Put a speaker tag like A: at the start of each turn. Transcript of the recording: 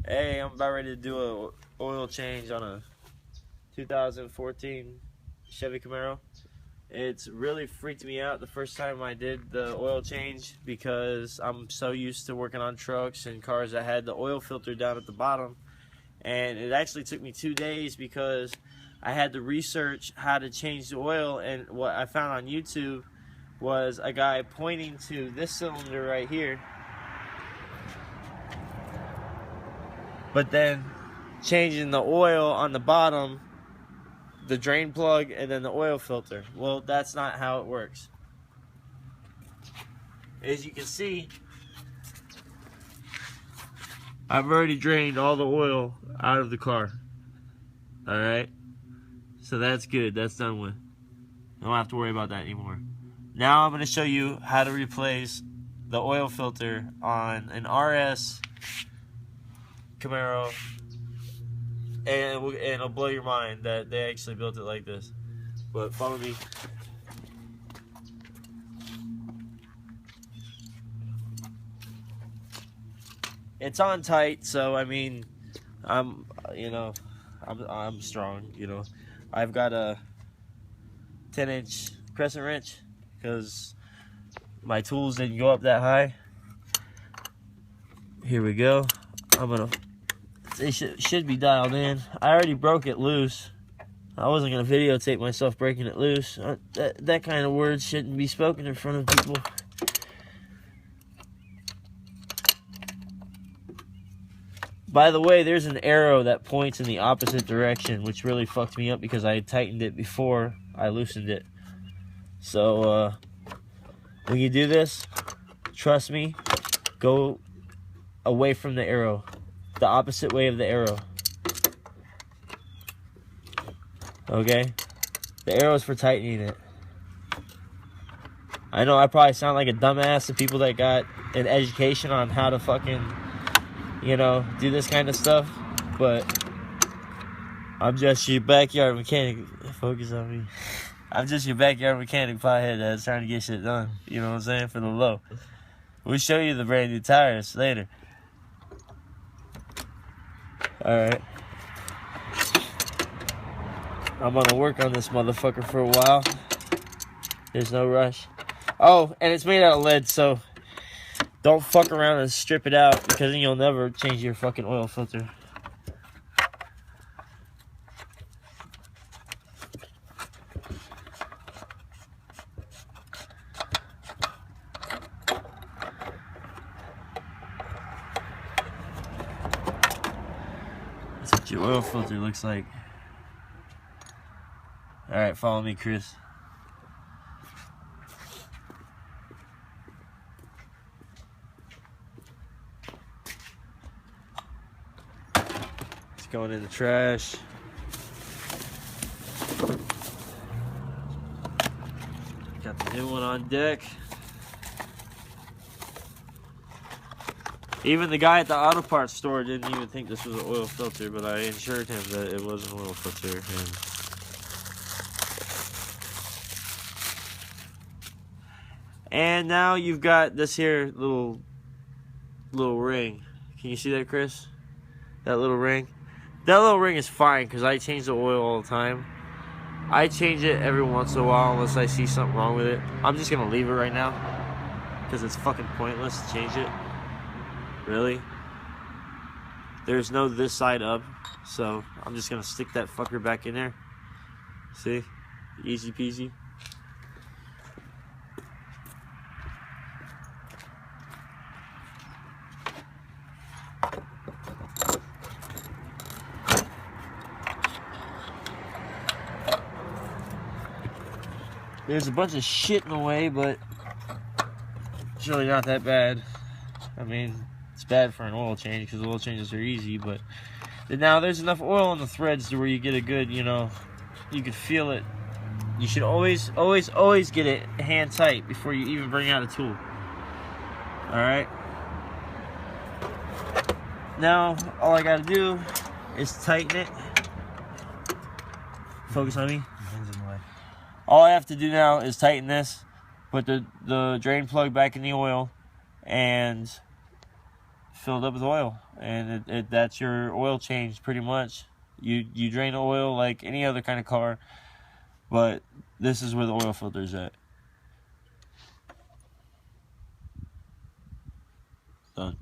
A: Hey, I'm about ready to do a oil change on a 2014 Chevy Camaro. It's really freaked me out the first time I did the oil change because I'm so used to working on trucks and cars that had the oil filter down at the bottom. And it actually took me 2 days because I had to research how to change the oil, and what I found on YouTube was a guy pointing to this cylinder right here, but then changing the oil on the bottom, the drain plug, and then the oil filter. Well, that's not how it works. As you can see, I've already drained all the oil out of the car. Alright? So that's good. That's done with. I don't have to worry about that anymore. Now I'm going to show you how to replace the oil filter on an RS Camaro, and it'll blow your mind that they actually built it like this. But follow me. It's on tight, so I mean, I'm strong. I've got a 10-inch crescent wrench because my tools didn't go up that high. Here we go. They should be dialed in. I already broke it loose. I wasn't gonna videotape myself breaking it loose. That kind of words shouldn't be spoken in front of people. By the way, there's an arrow that points in the opposite direction, which really fucked me up because I had tightened it before I loosened it. So when you do this, trust me, go away from the arrow. The opposite way of the arrow. Okay? The arrow is for tightening it. I know I probably sound like a dumbass to people that got an education on how to fucking, do this kind of stuff, but I'm just your backyard mechanic. Focus on me. I'm just your backyard mechanic pothead that's trying to get shit done. You know what I'm saying? For the low. We'll show you the brand new tires later. Alright. I'm gonna work on this motherfucker for a while. There's no rush. Oh, and it's made out of lead, so don't fuck around and strip it out, because then you'll never change your fucking oil filter. That's what your oil filter looks like. Alright, follow me, Chris. It's going in the trash. Got the new one on deck. Even the guy at the auto parts store didn't even think this was an oil filter, but I assured him that it was an oil filter. And now you've got this here little ring. Can you see that, Chris? That little ring? That little ring is fine because I change the oil all the time. I change it every once in a while unless I see something wrong with it. I'm just going to leave it right now because it's fucking pointless to change it. Really? There's no this side up, so I'm just going to stick that fucker back in there. See? Easy peasy. There's a bunch of shit in the way, but it's really not that bad. I mean, it's bad for an oil change because oil changes are easy, but now there's enough oil in the threads to where you get a good, you could feel it. You should always get it hand tight before you even bring out a tool. Alright? Now, all I gotta do is tighten it. Focus on me. All I have to do now is tighten this, put the drain plug back in the oil, and filled up with oil, and that's your oil change pretty much. You drain oil like any other kind of car, but this is where the oil filter is at. Done.